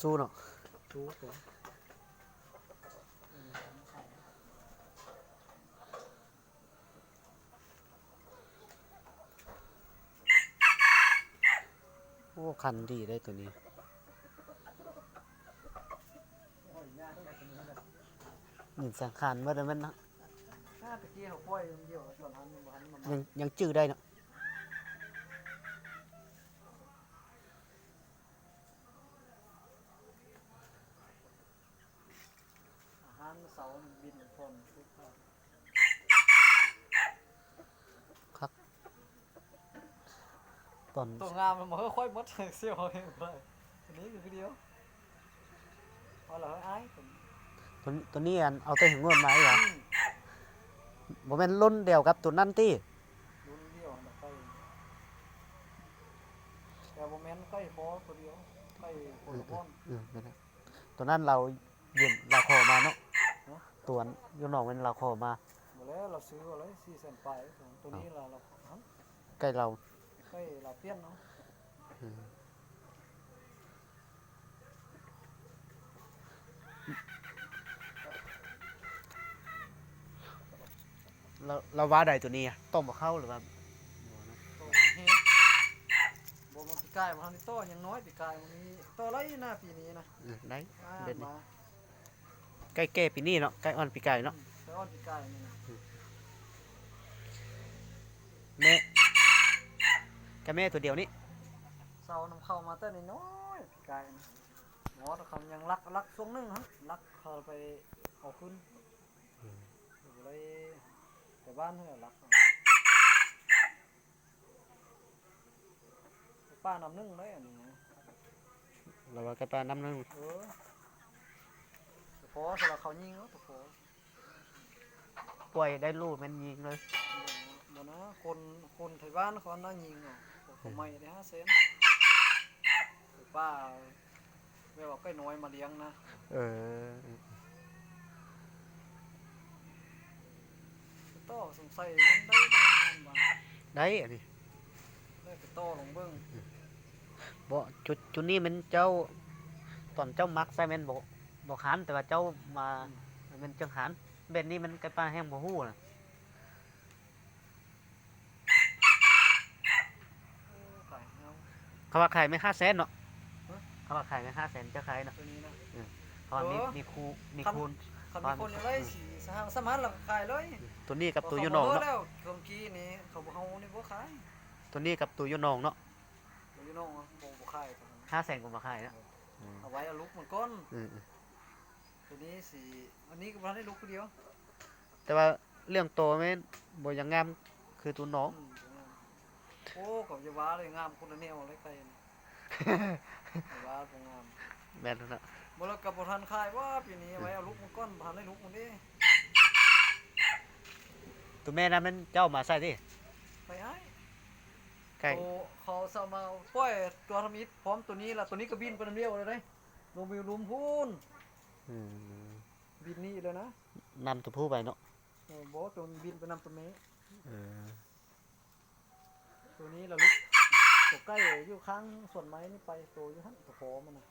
สู้เนาะสู้ผม โอ้คันดีได้ตัวนี้นี่สังขารเมื่อใดมันนะถ้าตะกี้เขาปล่อยเดียวตอนนั้นมันยังจื้อได้เนาะอาหารเสามันบินพนทุกข์ครับตอน ตัวงามมันค่อยมดเสี้ยวเองไปอันนี้คือเดียวพอเราไอ้ตัวนี้อันเอาแต่หิงงวนมาเหรอบ่แม่นรุ่นเดียวกับตัวนั้นติรุ่นเดียวนะไปแต่โมเมนต์ใกล้พอตัวเดียวใกล้คนละพ้นนั่นแหละตัวนั้นเรายืมเราขอมาเนาะตัวอยู่นอกมันเราขอมาหมดแล้วเราซื้ออะไร400,000ไปตัวนี้เราใกล้เรา ใกล้เราเปลี่ยนเนาะเราว่าใดตัวนี้อะต้มบ่เข้าหรือว่าตัวเฮ้บ่มันปีกายมันนี่โตยังน้อยปีกายมันนี่โตไรหน้าปีนี้นะได้เด็ดนี่มาใกล้แก่ปีนี้เนาะใกล้อ่อนปีไก่เนาะแต่อ่อนปีกายนี่นะแม่กับแม่ตัวเดียวนี้เสานำเข้ามาแต่น้อยปีกายหมอตะคำยังรักช่วงนึงฮะรักเขาไปเอาขึ้นเลยแต่บ้านเท่ารักป้านำนึ่งเลยอันนี้เราว่ากับปลาน้ำนึงตะโพสำหรับเขายิงตะโพป่วยได้ลูกมันยิงเลยบ่นะคนไทยบ้านเขาน่ายิงเนาะเขาไม่ได้5 เซนป้าเวลาใกล้น้อยมาเลี้ยงนะต่อสงสัยมันได้บ้างได้อันนี้ได้ไปต่อลงเบิ้งบ่จุดนี้มันเจ้าตอนเจ้ามักใส่แม่นบ่ขานแต่ว่าเจ้ามามันจังหานเบ็ดนี้มันไก่ปลาแห้งบ่ฮู้น่ะเขาว่าขายไม่500,000เนาะเขาว่าขายไม่500,000เจ้าขายเนาะตัวนี้นะตอนมีคูมีคูณเขามีคนอะไรสิสามารถเราขายเลยตัวนี้กับตัวยูนองเนาะแล้วเครื่องกี้นี่เขาบ่เฮานี่บ่ขายตัวนี้กับตัวยูนองเนาะตัวยูนองบ่ขาย500,000ก็บ่ขายนะเอาไว้เอาลุกมันก้นตัวนี้สิอันนี้ก็บ่ได้ลุกเดียวแต่ว่าเรื่องโตแม่นบ่ยังงามคือตัวน้องโอ้กับยาว้าเลยงามคนละแนวเลยไปยาว้าบ่งามแม่นเนาะบ่แล้วก็บ่ทันขายว่าปีนี้ไว้เอาลุกมันก้นบ่ทันได้ลุกมันดิตัวแม่นั้นมันเจ้ามาใส่ติไปให้ไก่เขาเซามาปล่อยตัวทมิตพร้อมตัวนี้ล่ะตัวนี้ก็บินไปนำเดียวเลยเด้ลงวิวลุมพูนบินนี่เลยนะนำตัวผู้ไปเนาะบ่ตัวบินไปนำตัวแม่เออตัวนี้ล่ะลุกตัวใกล้อยู่ข้างส่วนไม้นี่ไปตัวอยู่หั่นตัวพอมันน่ะ